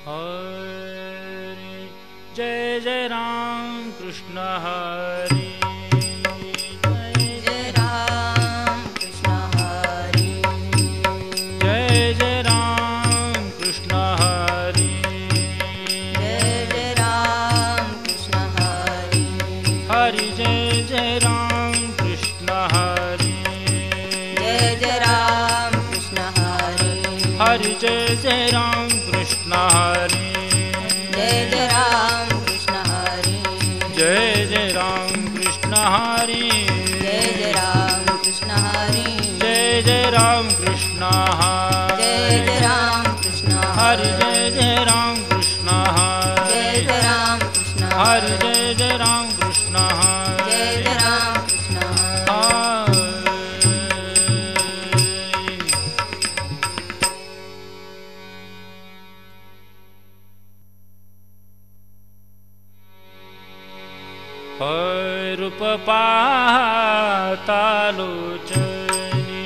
हरि जय जय राम कृष्ण हरि जय राम कृष्ण हरि जय जय राम कृष्ण हरि जय जय राम कृष्ण हरि हरि जय जय राम कृष्ण हरि जय जय राम कृष्ण हरि हरि जय जय राम कृष्ण हरि जय जय राम कृष्ण हरि जय जय राम कृष्ण हरि जय जय राम कृष्ण हरि जय जय राम कृष्ण जय जय राम कृष्ण हरि जय जय राम कृष्ण जय जय राम कृष्ण हरि जय जय राम कृष्ण जय जय राम कृष्ण रूप पाहता लोचनी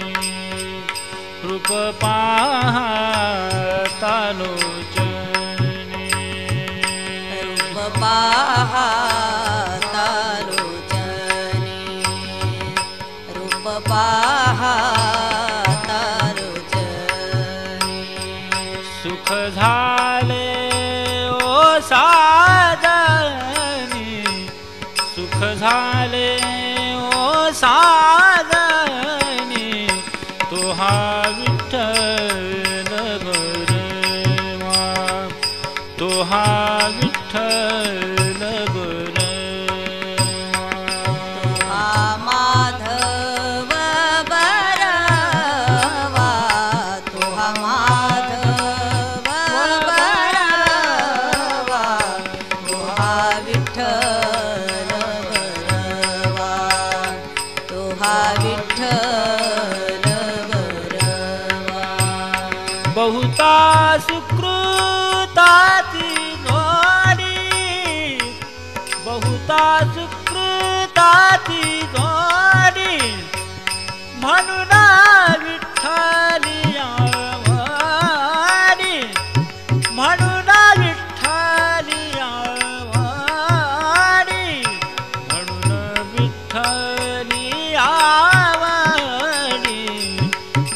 रूप पाहता लोचनी रूप पाहता लोचनी रूप पाहता लोचनी सुख झाले ओ साजनी सुख झाले ओ साजनी तो हा विठ्ठल बरवा तो हा विठ्ठल बरवा माधव बरवा तो हा माधव बरवा तो हा विठ्ठल बरवा तो हा विठ्ठल बरवा बहुता सुकृताती जोडी बहुता सुकृताती जोडी म्हणून विठ्ठली आवडी म्हणून विठ्ठली आवडी म्हणून विठ्ठली आवडी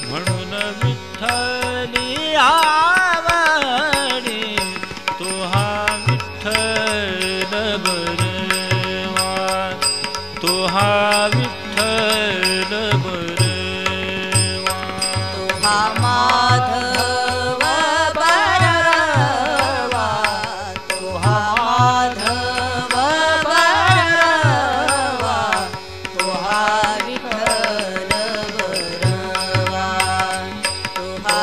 म्हणून विठ्ठली आवडी तो हा विठ्ठल बरवा तो हा विठ्ठल बरवा तो हा माधव बरवा तो हा माधव बरवा तो हा विठ्ठल बरवा तो हा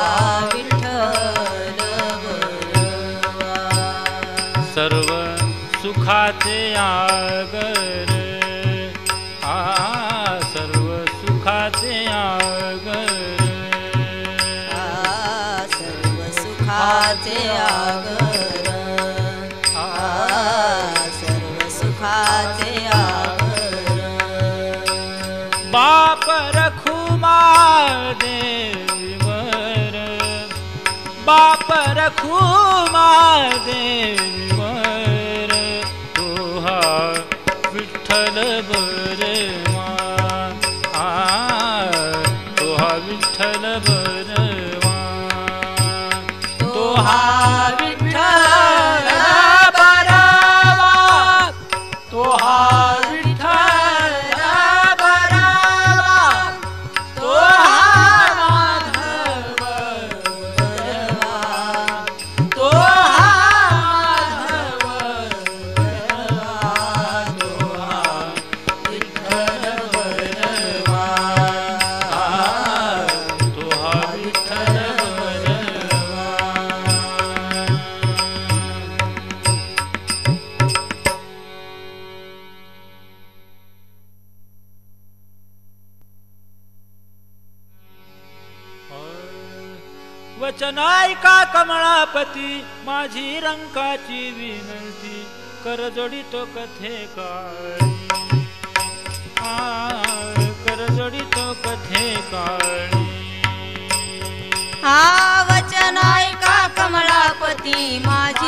विठ्ठल बरवा सर्व सुखाचे आगर सर्व सुखाचे आगर सर्व सुखाचे आगर सर्व सुखाचे आगर बाप रखुमा देवीवर बाप रखुमा देवीवर तो हा विठ्ठल बरवा तो हा विठ्ठल बरवा तो हा विठ्ठल बरवा तो हा विठ्ठल बरवा तो हा माधव बरवा तो हा माधव बरवा तो हा विठ्ठल बरवा तो हा विठ्ठल बरवा वचन ऐका कमळापती माझी रंकाची विनंती कर जोडितो कथे काळी कर जोडितो कथे काळी वचन ऐका कमळापती माझी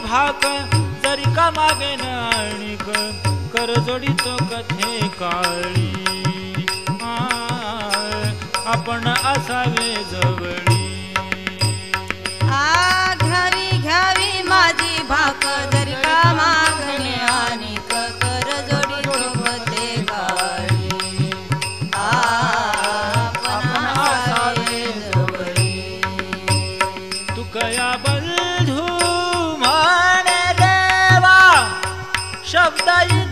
भाक जरी का मागे नाणिक कर जोडितो कथे काळी आपण असावे जवळी घ्यावी घ्यावी माझी भाक जरी का मागणे आणि कर जोडी कथे काळी आपण असावे जवळी तुकया बंधू म्हणे देवा शब्द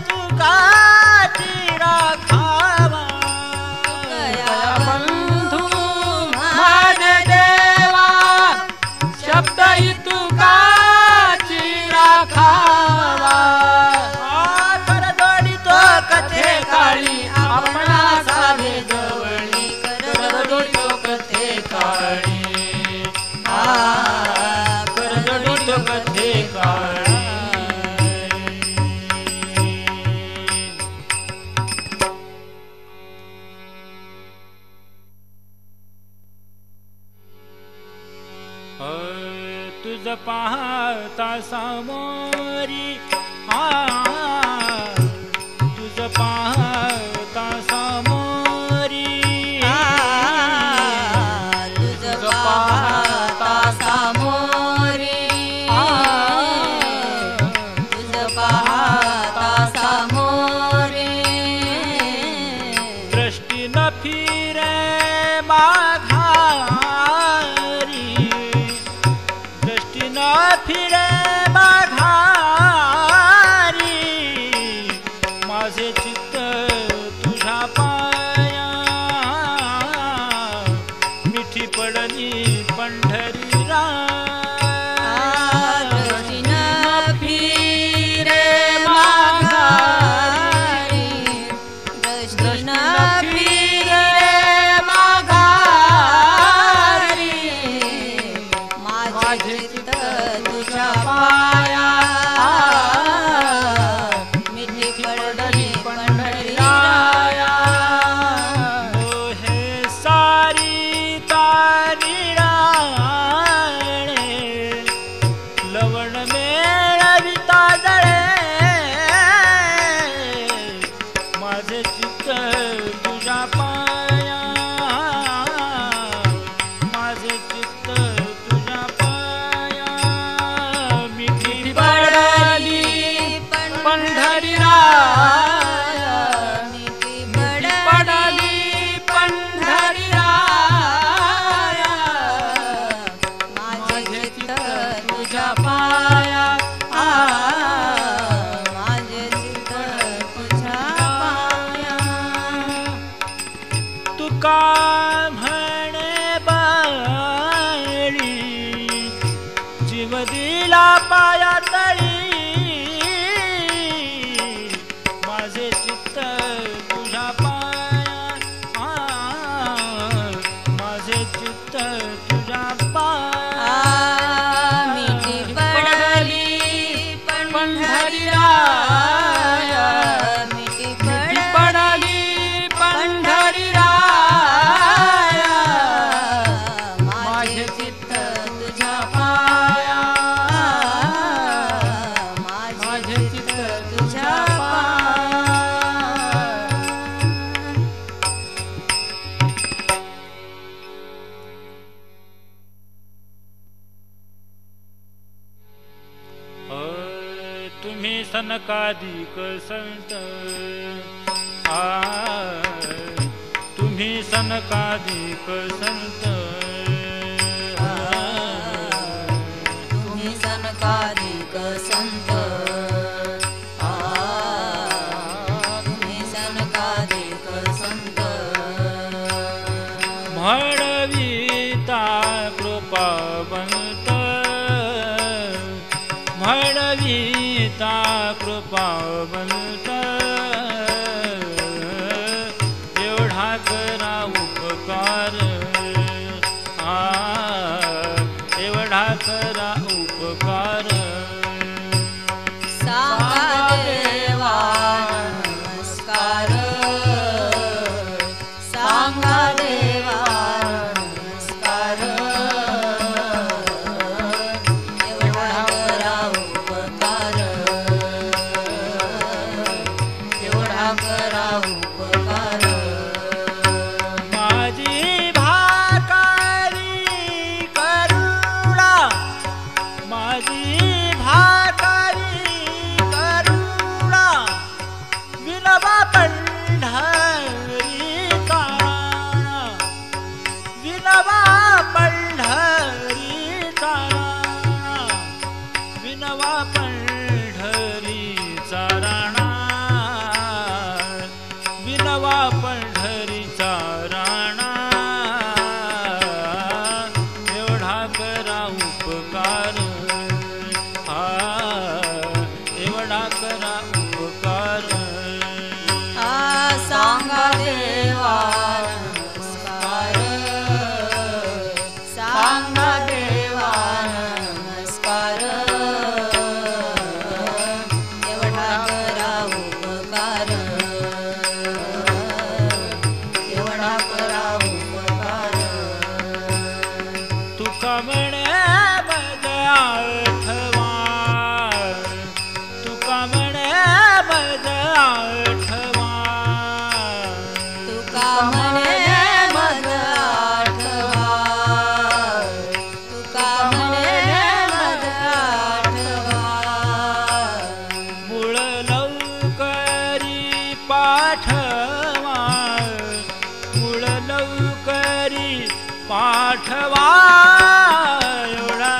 तुकाची राखावा शब्द तुकाची राखावा कर जोडितो कथे काळी आपण असावे जवळी कर जोडितो कथे काळी कर जोडितो कथे काळी तुझ पाहता सामोरी तुझ पाहता सामोरी तुझ पाहता सामोरी तुझ पाहता सामोरी दृष्टी न फिरे माघारी दृष्टी न फिरे माघारी माझे चित्त तुझ्या पाया मिठी पडली पंढरी दृष्टी न फिरे माघारी दृष्टी न फिरे माघारी माझे चित्त तुझ्या पाया मिठी पडली पंढरीराया मोहे सारी तारी राणे लवण मेळविता जळे माझे चित्त तुझ्या पाया माझे चित्त तुझ्या पाया मिठी पडली पंढरीराया मिठी पडली पंढरीराया माझे चित्त तुझ्या पाया माझे चित्त तुझ्या पाया तुका म्हणे बाळी जीव दिला पाया तळी माझे चित्त तुझ्या पाया माझे चित्त तुझ्या पाया मिठी पडली पंढरीराया मिठी पडली पंढरीराया माझे चित्त तुझ्या पाया माझे चित्त तुझ्या पाया तुम्ही सनकादिक संत तुम्ही सनकादिक संत तुम्ही सनकादिक संत तुम्ही सनकादिक संत म्हणविता कृपावंत म्हणविता कृपावंत एवढा करा उपकार एवढा करा उपकार सांगा देवा नमस्कार सांगा देवा नमस्कार एवढा करा उपकार आठवा एवढा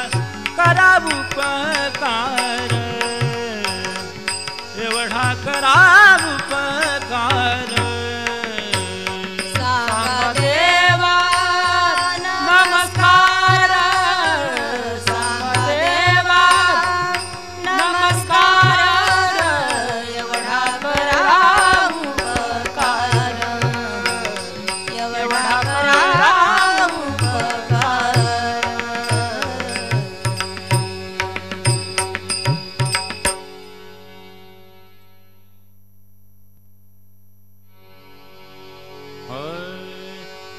करा उपकार, एवढा करा उपकार. सांगा देवा नमस्कार, सांगा देवा नमस्कार, एवढा करा उपकार, एवढा करा उपकार.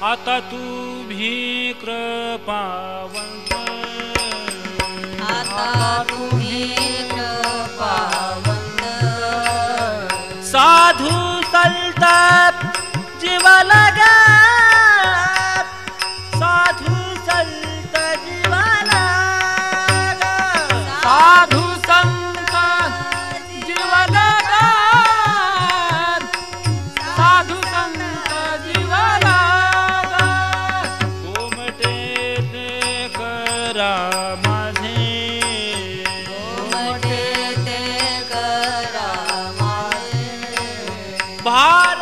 आता तुम्ही कृपावंत, आता तुम्ही कृपावंत, साधू संत जीव लगा, साधू संत जीव लगा. साधू संत जीवलगा, साधू संत जीवलगा. कोमटे ते करा माझे, मोठे ते करा माझे, भार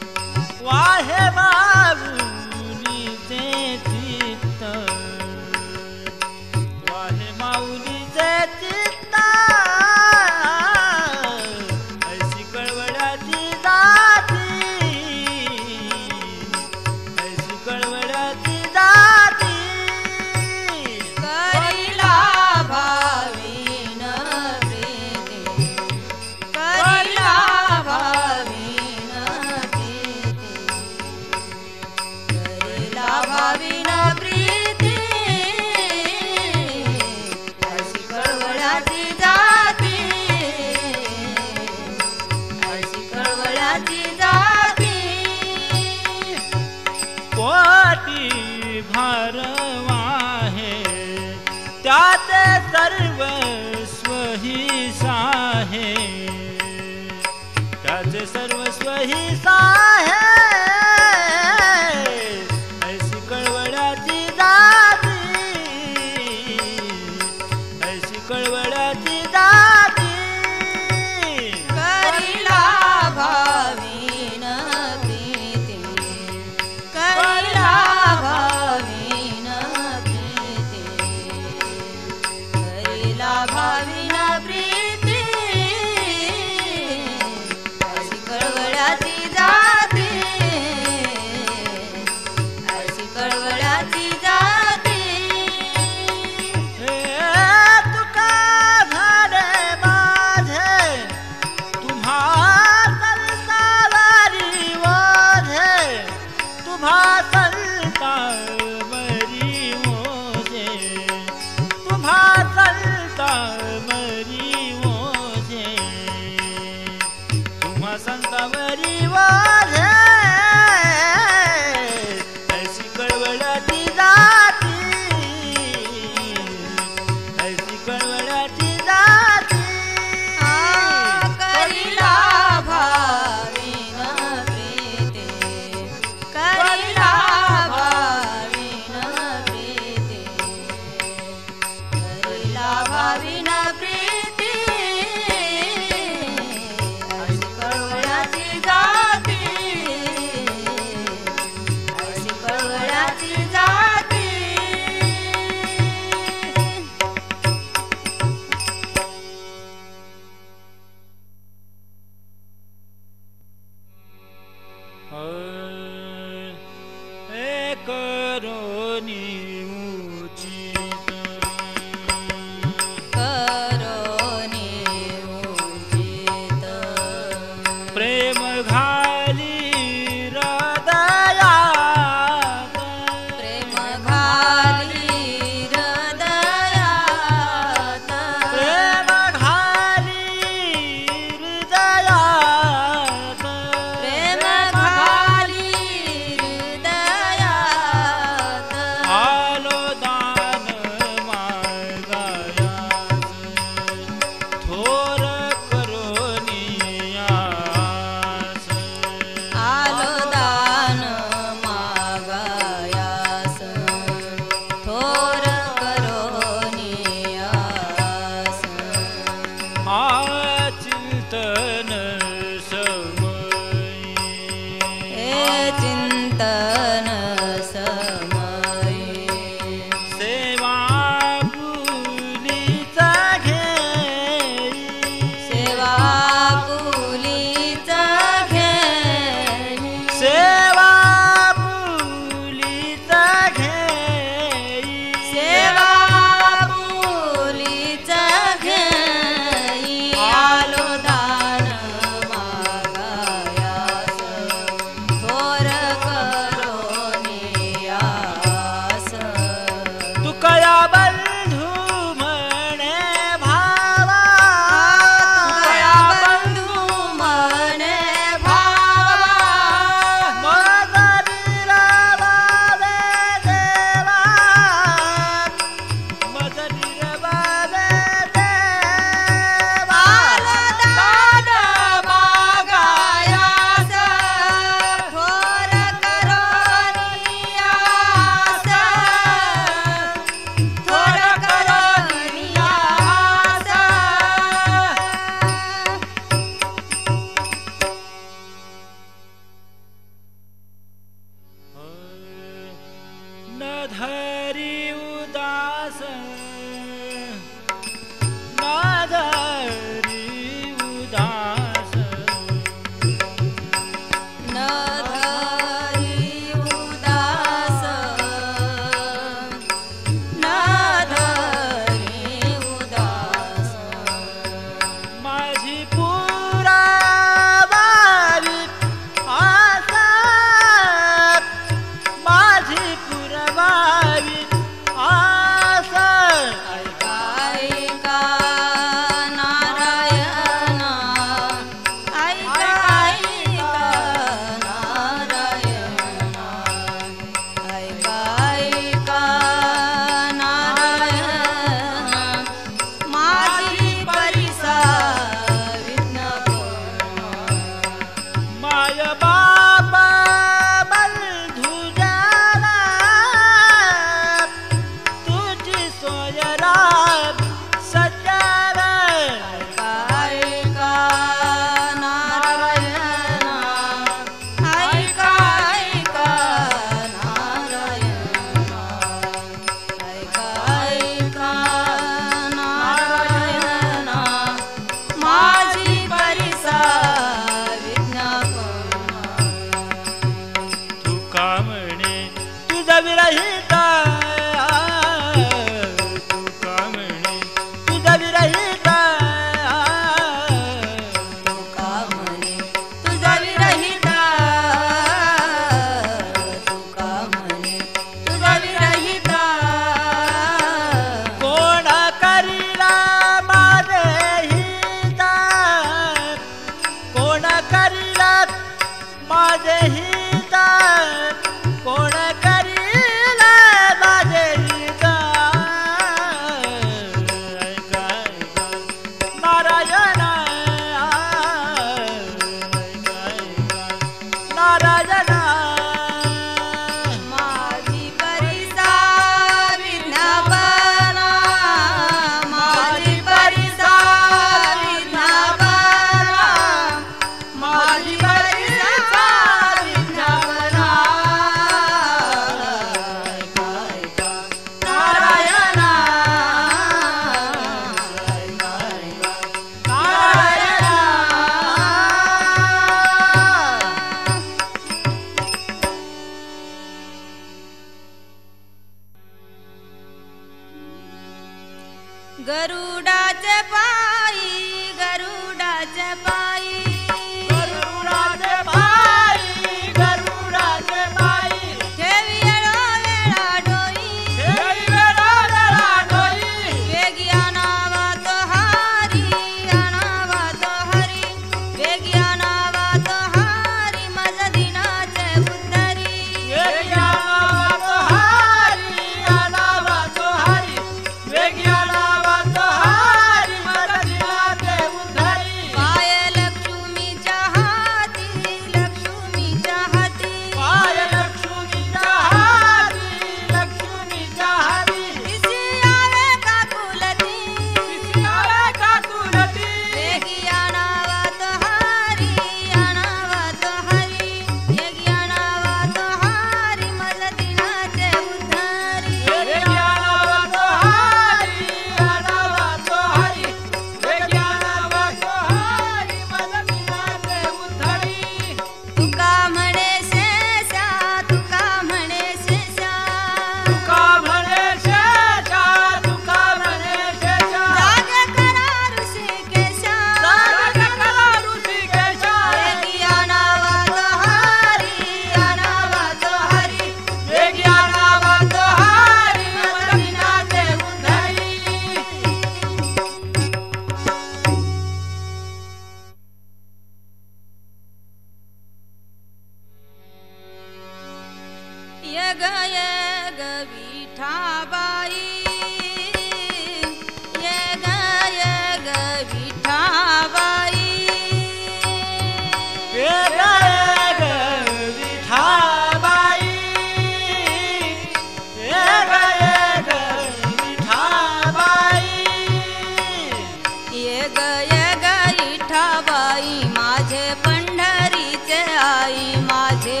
गय गईठाबाई माझे पंढरीचे आई माझे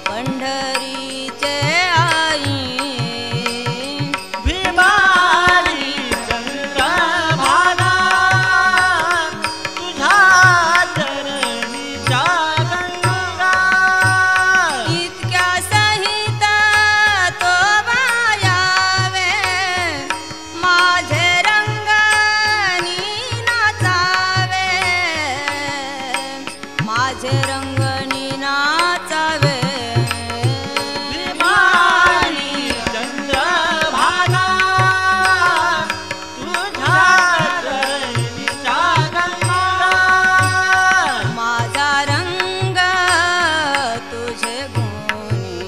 पंढरीचे आई भीमारी चंद्रभागा तुझ्या चरणीच्या गंगा इतक्या सहित तो वायावे माझे रंगणी नाचावे माझे रंगणी नाचावे भीमारी चंद्रभागा तुझ्या चरणीच्या गंगा माझा रंग तुझे गुणी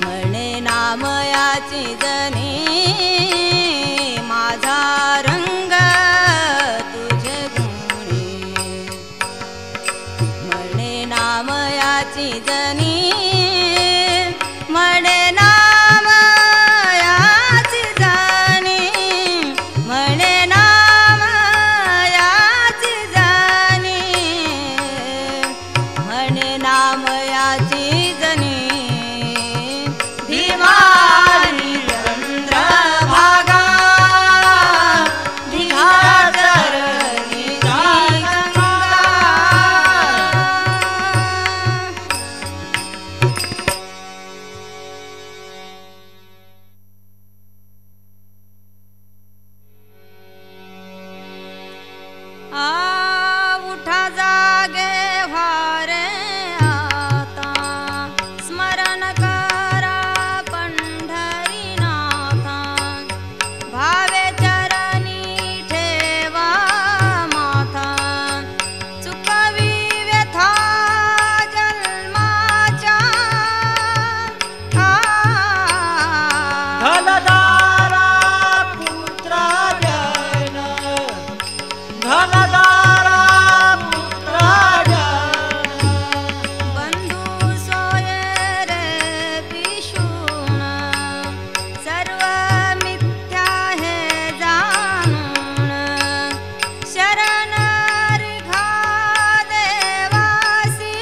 म्हणे नामयाची जनी माझा रंग तुझे गुणी म्हणे नामयाची जनी म्हणे नामयाची जनी म्हणे नामयाची जनी म्हणे नामयाची जनी भीमानी चंद्रभागा तुझ्या चरणीची गंगा उठा जागे व्हारे आता स्मरण करा पंढरीनाथा भावे चरणी ठेवा माथा चुकवी व्यथा जन्माच्या धनदारा पुत्रा जन धनदारा पुत्रा जन बंधू सोये रे पिशून सर्व मिथ्या हे जाणून शरण रिघा देवासी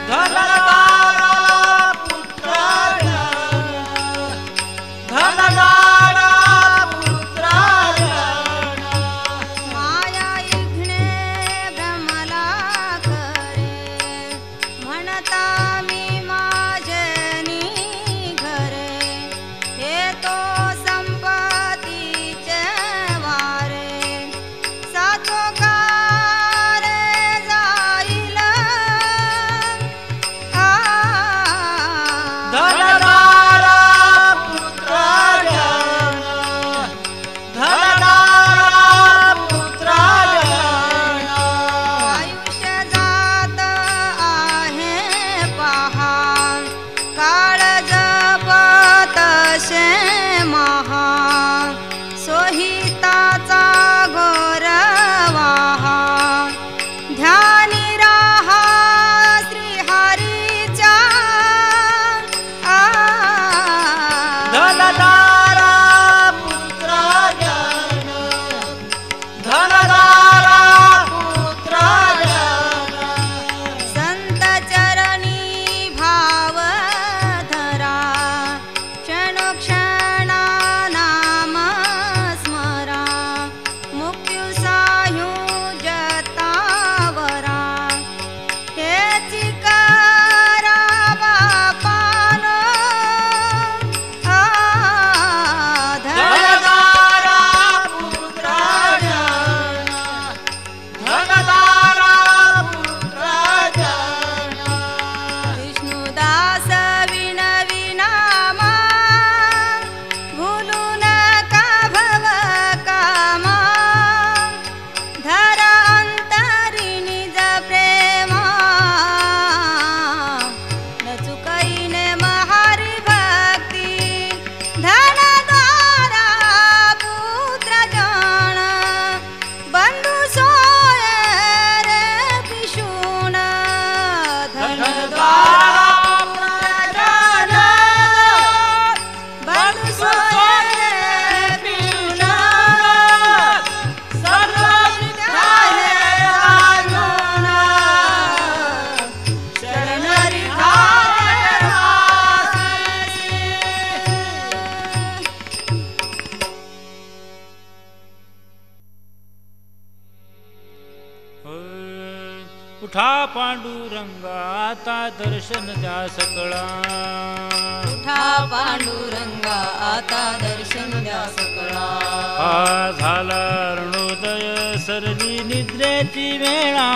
धनदारा पुत्रा जन धनदारा पुत्रा जन उठा पांडुरंगा आता दर्शन द्या सकळा उठा पांडुरंगा आता दर्शन द्या सकळा हा झाला अरुणोदय सरली निद्रेची वेळा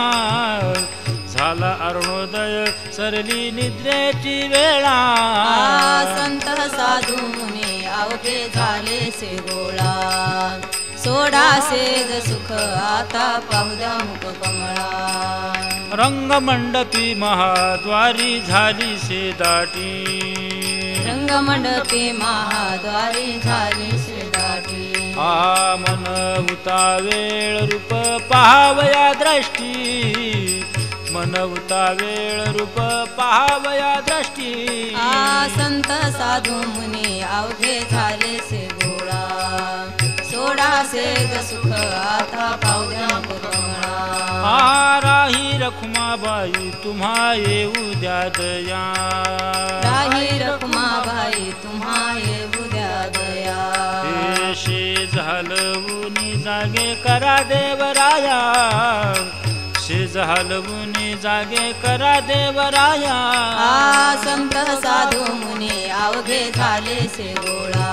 झाला अरुणोदय सरली निद्रेची वेळा संत साधू मुनी अवघे झाले से गोळा सोडा सेज सुख आता पाहू द्या मुख कमळा रंगमंडपी महाद्वारी झाली से दाटी रंगमंडपी महाद्वारी झाली से दाटी आ मन उता वेळ रूप पाहावया दृष्टी मन उता वेळ रूप पाहावया दृष्टी संत साधू मुनी अवघे झाले से गोळा सोडा सेज सुख आता पाहू द्या मुख कमळा राही रखुमाबाई तुम्हा येऊ द्या दया राही रखुमाबाई तुम्हा येऊ द्या दया शेज हलवूनी जागे करा देवराया शेज हलवूनी जागे करा देवराया संत साधू मुनी अवघे झाले से गोळा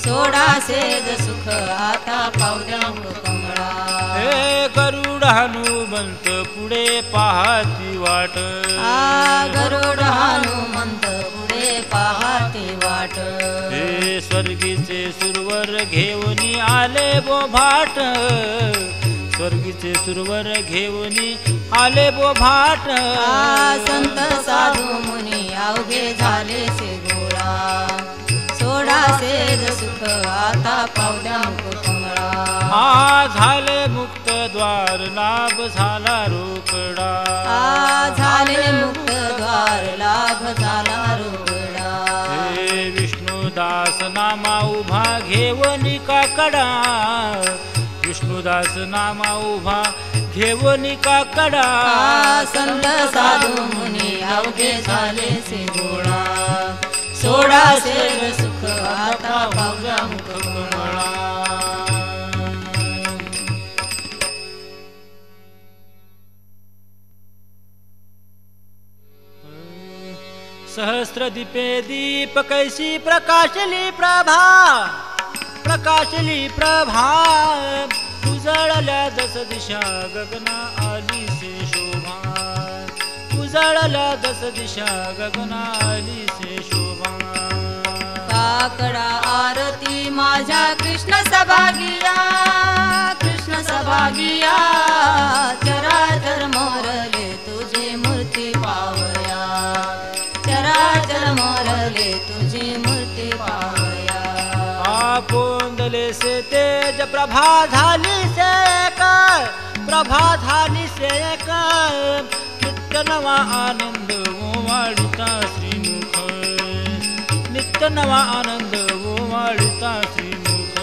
सोडा सेज सुख आता पाहू द्या मुख कमळा हे गरुड हनुमंत पुढे पाहती वाट गरुड हनुमंत पुढे पाहती वाट हे स्वर्गीचे सुरवर घेऊनी आले बोभाट स्वर्गीचे सुरवर घेऊनी आले बोभाट संत साधू मुनी अवघे झाले से गोळा सोडा सेज सुख आता पाहू द्या मुख कमळा झाले मुक्त द्वार लाभ झाला रोकडा झाले मुक्त द्वार लाभ झाला रोकडा हे विष्णुदास नामा उभा घेवनी काकडा विष्णुदास नामा उभा घेवनी काकडा संत साधू मुनी अवघे झाले से गोळा सोडा सेज सुख आता पाहू द्या मुख कमळा सहस्रदीपे दीप कैसी प्रकाशली प्रभा प्रकाशली प्रभा उजळल्या दस दिशा गगना आली से शोभा उजळल्या दस दिशा गगना आली से शोभा काकडा आरती माझ्या कृष्ण सभागिया कृष्ण सभागिया चराचर मोरले तुझी मूर्ती पावया चराचर मोरले तुझी मूर्ती पावया कोंदले से तेज प्रभा झाली से काय प्रभा झाली से काय नित्य नवा आनंद ओवाळता श्रीमुख नित्य नवा आनंद ओवाळता श्रीमुख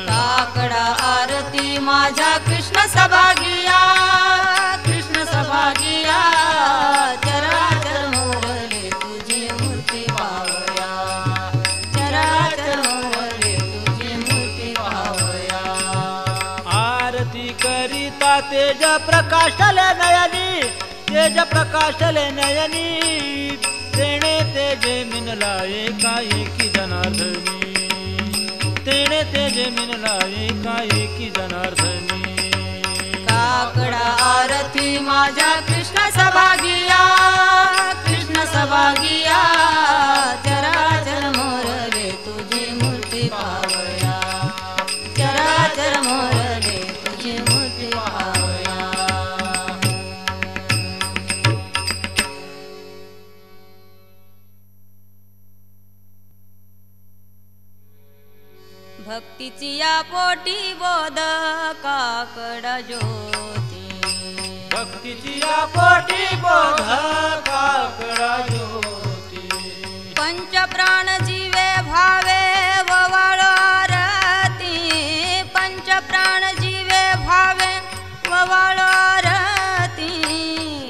काकडा आरती माझ्या कृष्ण सभागिया कृष्ण सभागिया चराचर मोरले तुझी मूर्ती पावया चराचर मोरले तुझी मूर्ती पावया आरती करिता तेज प्रकाशले नयनी तेज प्रकाशले नयनी तेणे तेजे मिनला एकाएकी जनार्दनी तेणे तेजे मिनला एकाएकी जनार्दनी काकडा आरती माझ्या कृष्ण सभागिया कृष्ण सभागिया चराचर मोरले तुझी मूर्ती पावया चराचर मोरले तुझी मूर्ती पावया भक्तीची या पोटी बोध काकडा ज्योती भक्तीची या पोटी बोध काकडा ज्योती पंचप्राण जीवे भावे ववाळो आरती पंचप्राण जीवे भावे ववाळो आरती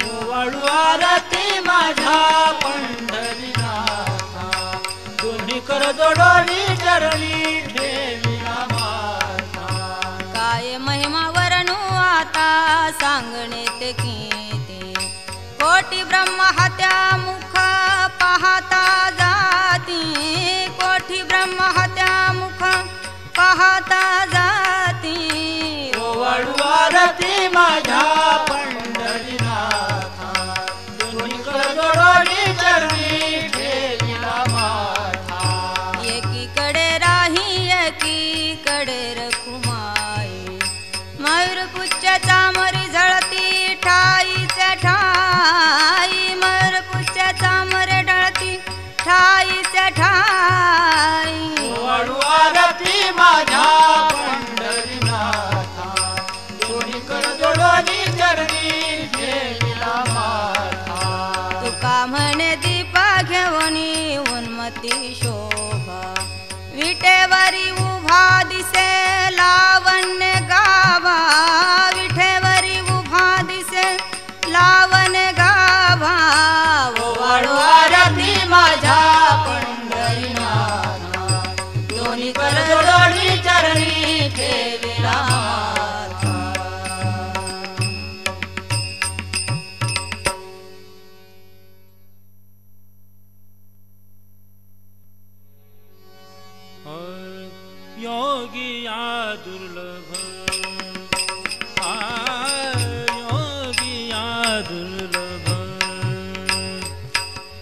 ववाळू आरती माझ्या पंढरीनाथा दोन्ही कर जोडोनी चरणी ठेविला माता काय महिमा वर्णू आता सांगणेत किती कोटी ब्रह्म हत्या मुख पाहता जाती कोटी ब्रह्म हत्या मुख पाहता जाती ओवाळू आरती माझ्या पंढरीनाथा दोन्ही करजोडी चरणी ठेविला माथा एकीकडे राही एकीकडे रखुमाई मयूरपुच्छ चामरी झळती ठाईच्या ठाई मयूरपुच्छ चामरे ढळती ठाईच्या ठाई ओवाळू आरती माझ्या पंढरीनाथा दोन्ही करजोडी चरणी ठेविला माथा तुका म्हणे दीपा घेऊनी उन्मती शोभा विटेवरी उभा दिसे लावण्य गाभा विठेवरी उभा दिसे लावण्य गाभा ओवाळू आरती माझ्या पंढरीनाथा दोन्ही करजोडी चरणी ठेविला माथा योगिया दुर्लभ योगिया दुर्लभ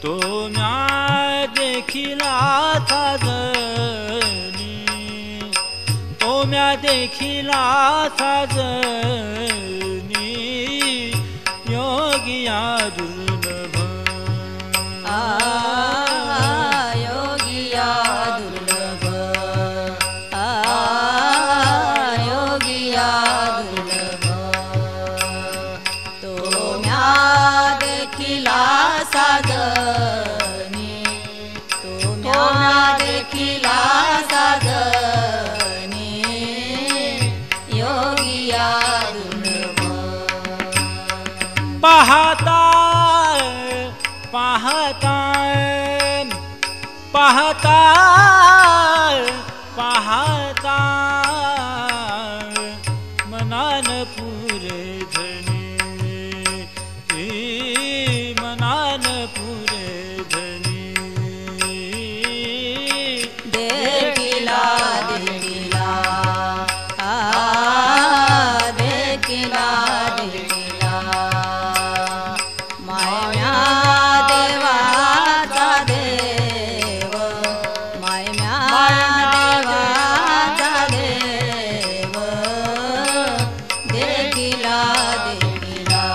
तो म्या देखिला साजनी तो म्या देखिला साजनी योगिया दुर्लभ योगिया दुर्लभ योगिया दुर्लभ तो म्या देखिला साजनी तो म्या देखिला साजनी योगिया दुर्लभ पाहता पाहता पाहता पाहता मनान पुरे धनी मनान पुरे धनी देखिला देखिला देखिला देखिला मायम्या देवाचा देव मायम्या देवाचा देव देखिला देखिला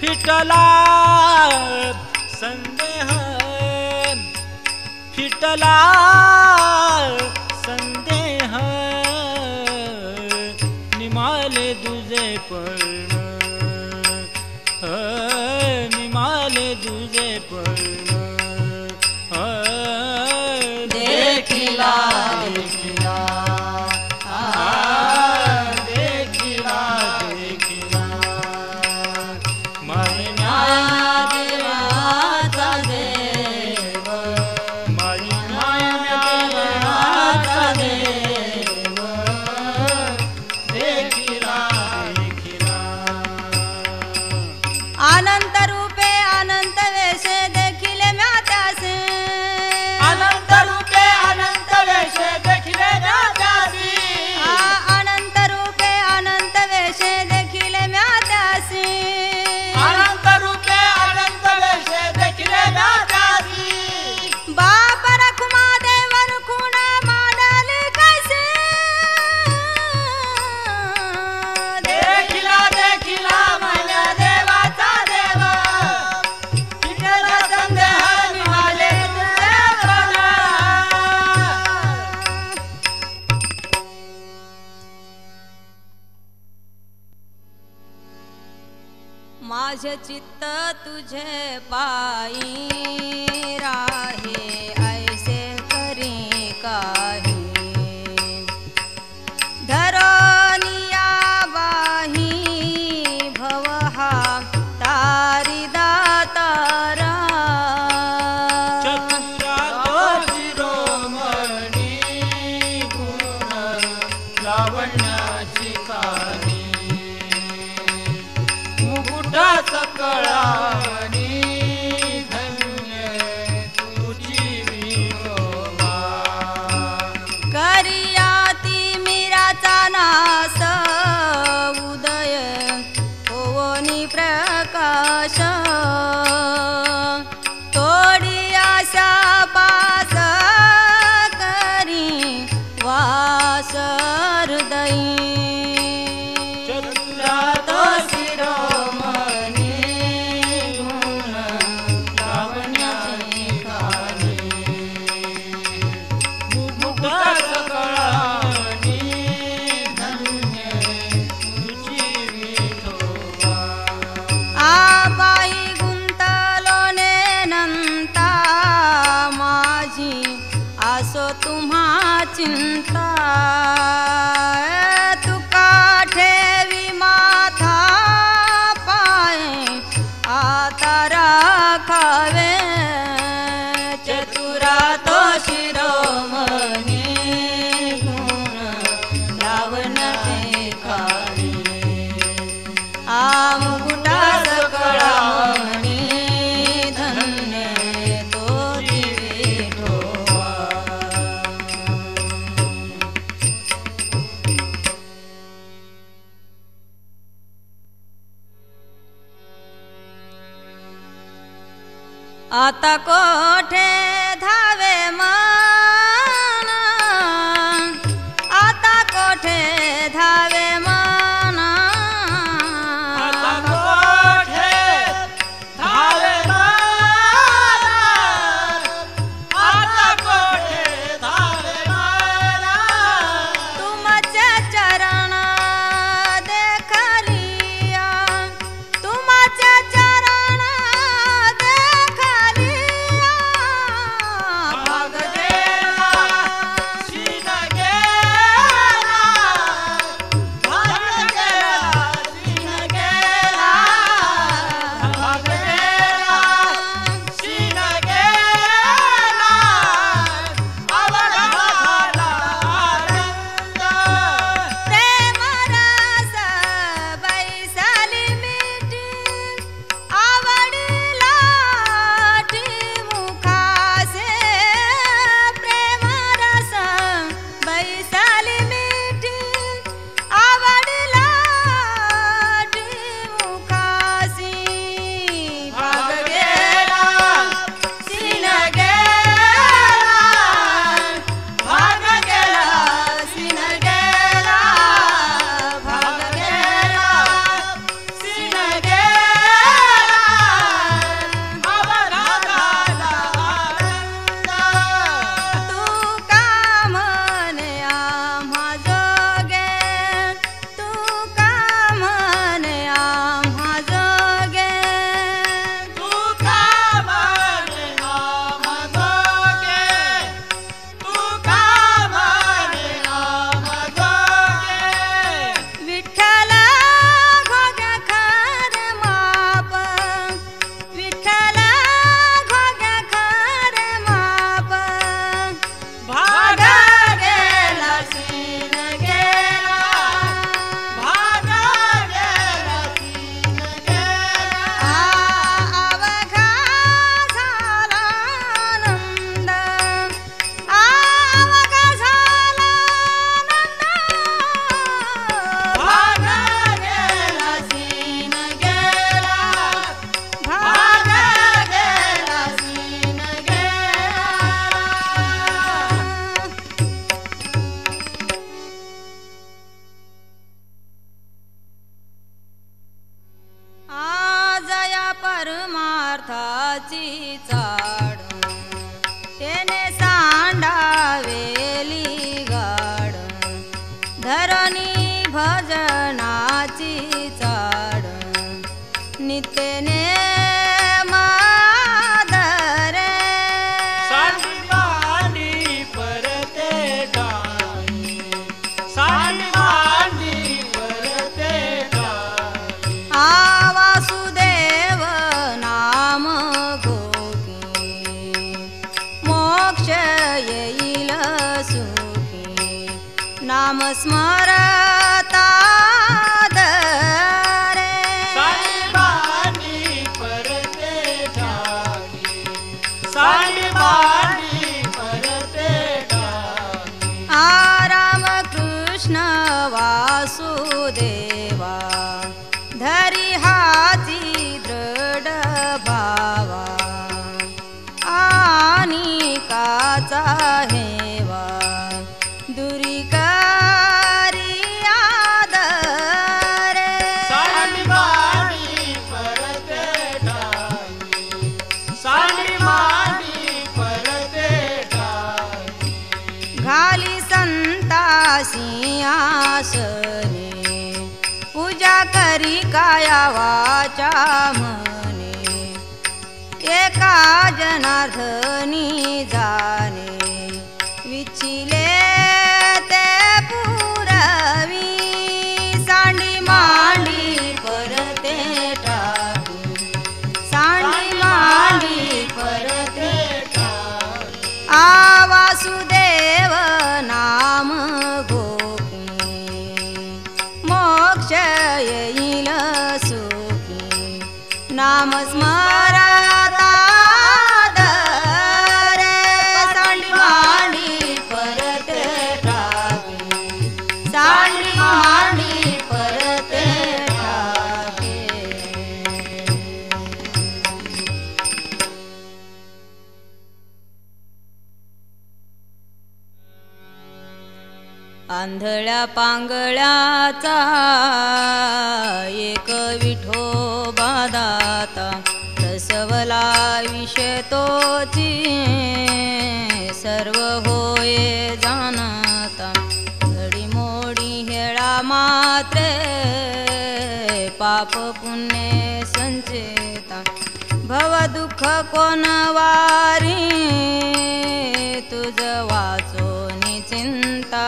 फिटला संदेह फिटला संदेह निमाले दुजे पर्ण निमाले दुजे पर्ण देखिला देखिला देखिला देखिला मायना देवाचा देव मायना देवाचा देव देखिला देखिला अनंत रूपे अनंत वेशे देखिले म्या त्यासे अनंत रूपे अनंत वेशे देखिले म्या त्यासी अनंत रूपे अनंत वेशे देखिले म्या त्यासे अनंत रूपे अनंत वेशे देखिले म्या त्यासी बाप रखुमा देव रखुना माडले कैसे देखिला देखिला माझ्या देवाचा देव फिटला संदेह निमाले तुझे पर्ण माझे चित्त तुझे पायी राहे ऐसे करी काही धरनिया बाही भवहा तारी दातारा चतुरा शिरोमणी गुण लावण्याची कानी सकळावनी धन्य तुझी विठोबा करियाती मीराचा नास उदय होवनी प्रकाश तोडी आशा पास करी वास हृदयी चतुरा तो शिरोमणी गुण लावण्याचे खाली मुकुटा सकळावनी धन्य तुझी विठोबा आबाई गुंतलोने नंता माझी असो तुम्हा चिंता तुका ठेवी माथा पाय आता राखावे चतुरा तो शिरोमणी गुण लावण्याचे खाली मुकुटा सकळावनी धन्य तो विठोबा आता कोठे धावे मन आता कोठे धावे मन आता कोठे धावे मारा आता कोठे धावे मारा तुमचे चरण देखलिया तुमचे चरण देखलिया भाग गेला शीन गेला भाग गेला शीन गेला भाग गेला शीन गेला अवघा झाला आनंद प्रेम रस बैसली मिठी आवडीला मुखासे प्रेम रस बैसली मिठी आवडीला मुखासी भाग गेला सीन गेला भाग गेला सीन गेला भाग गेला सीन गेला अवघा झाला आनंद तू का म्हणे आम्हा जोगे तू का म्हणे आम्हा जोगे तू का म्हणे आम्हा जोगे तू का म्हणे आम्हा जोगे विठ्ठल घोग्या खर माप विठ्ठल घोग्या खर माप भाग गेला सीन गेला भाग गेला सीन गेला अवघा झाला आनंद अवघा झाला आनंद भाग गेला सीन गेला भाग गेला सीन गेला आजया परमार्थाची चाड तेने सांडावेली गाड धरणी भजनाची चाड नित्यने मादरे साडी मांडी परते टाळी साडी मांडी परते टाळी आ वासुदेव नाम घोकी मोक्ष येईल सुखी नाम स्मरता दरे साडी मांडी हेवा दुरी करी आदरे सांडी मांडी परते ठाई सांडी मांडी परते ठाई घाली संतासी आसने पूजा करी काया वाचा म्हणे एका जनार्दनी जाणे विचिले ते पुरवी सांडी मांडी परते टाकी सांडी मांडी परते टाकी आ वासुदेव नाम गोपी मोक्ष येईल सुखी नाम स्मरता दरे सांडी मांडी परते टाके सांडी मांडी परते टाके आंधळ्या पांगळ्याचा एक विठोबा दाता रसवला विषय तोची सर्व होये जाणता घडीमोडी हेळा मात्रे पाप पुण्य संचेता भव दुःख कोण वारी तुझ वाचो चिंता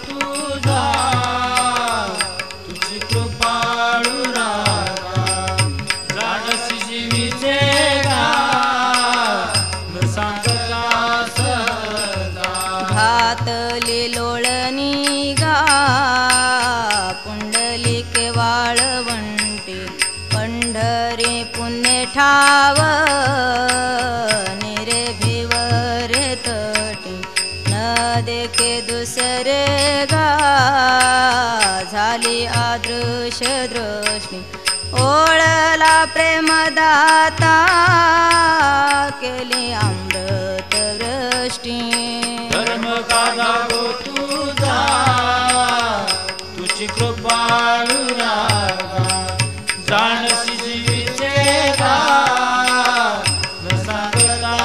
तुझा तुझी कृपाळू रागा जाणसी जीवीचे गा न सांगता सहजा घातली लोळणी गा पुंडलिके वाळवंटी पंढरी पुण्य ठाव देखे दुसरे गा झाली अदृश्य दृष्टी ओळला प्रेमदाता केली अमृत वृष्टी धर्म कादा गो तुझा तुझी कृपाळू रागा जाणसी जीवीचे गा न सांगता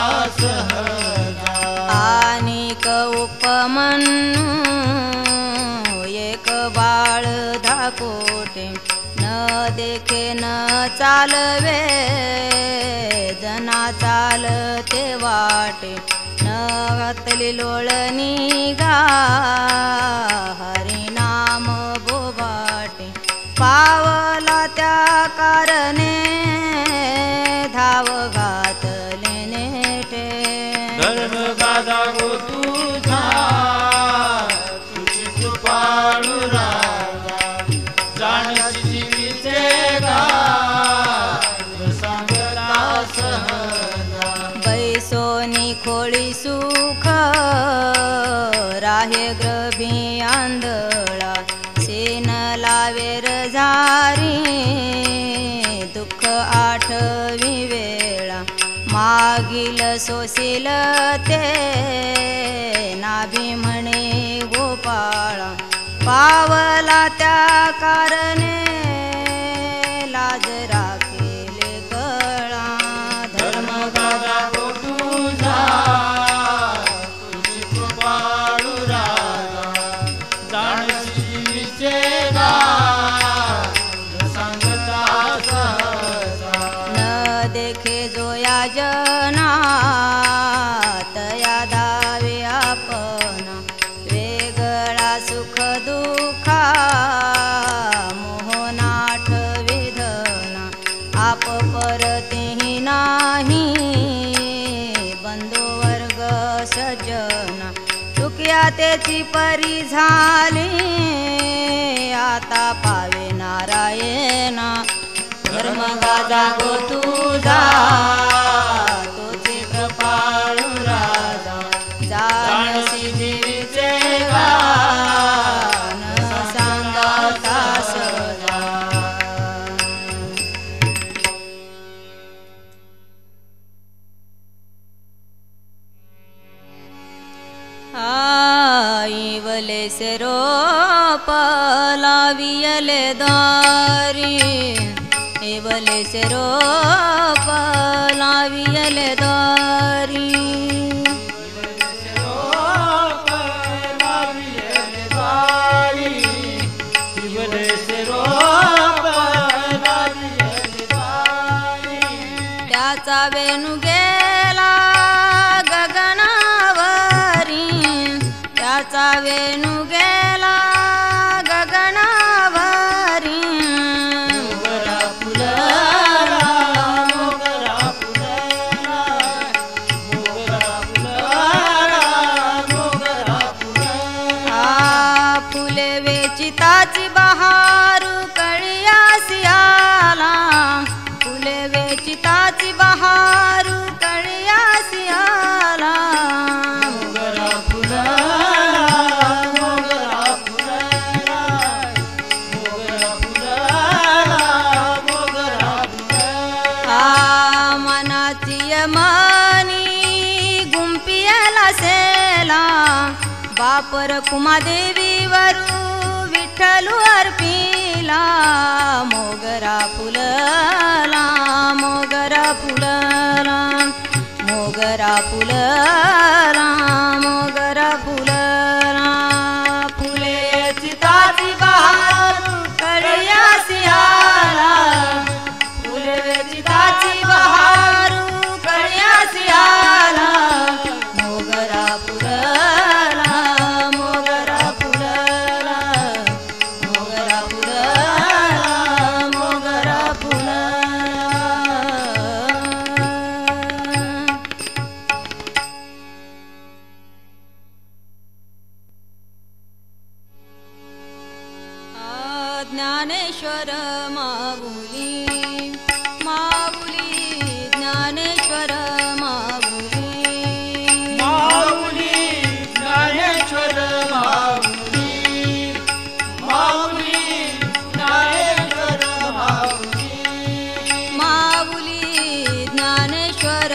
सहजा आनिक उपमन्यू एक बाळ धाकोटे न देखे न चालवे जना चालते वाटे न घातली लोळणी गा हरी नाम बोबाटे पावला त्या कारणे धाव घातले नेटे धर्म गादा गो तुझा तुझी कृपाळू रागा जाणसी जीवीचे गा न सांगता सहजा बैसोनी खोळी सुख राहे ग्रभी आंधळा सेन लावेर झारी दुःख आठवी वेळा मागील सोसिल ते नाभी म्हणे गोपाळा पावला त्या कारणे लाज राखेले कळा धर्म गादा गो तुझा तुझी कृपाळू रागा जाणसी जीवीचे गा न सांगता सहजा न देखे जोया जना तया दावे आपणा वेगळा सुख दुःखा मोहनाठ विधना आप परतेही नाही बंधू वर्ग सज्जना चुक्या त्याची परी झाली आता पावे नारायणा धर्म गादा गो तुझा तुझी कृपाळू राजा जाणसी जीवीचे गा न सांगता सहजा आईवले से रोप लावियले दारी एवले से रोप लावियले दारी त्याचा वेणू गेला गगनावरी त्याचा वेणू गेला गगनावरी मोगरा फुलला मोगरा फुलला मोगरा फुलला मोगरा फुलला फुले वेचिताची बहार कळियासी आला फुले वेचिताची बहार कळियासी आला मोगरा फुलला मोगरा फुलला मोगरा फुलला मोगरा फुलला मनाची यमनी गुंपियला सेला बापर कुमादेवीवरू विठ्ठलू अर्पिला मोगरा फुलला मोगरा फुलला मोगरा फुलला मोगरा फुलला फुले चिताची बहार कळियासी आला फुले चिताची बहार कळियासी आला मोगरा फुलला मोगरा फुलला मोगरा फुलला मोगरा फुलला ज्ञानेश्वर माऊली माऊली ज्ञानेश्वर माऊली माऊली ज्ञानेश्वर माऊली माऊली ज्ञानेश्वर माऊली माऊली ज्ञानेश्वर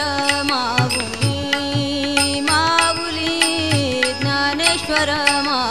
माऊली माऊली ज्ञानेश्वर माऊली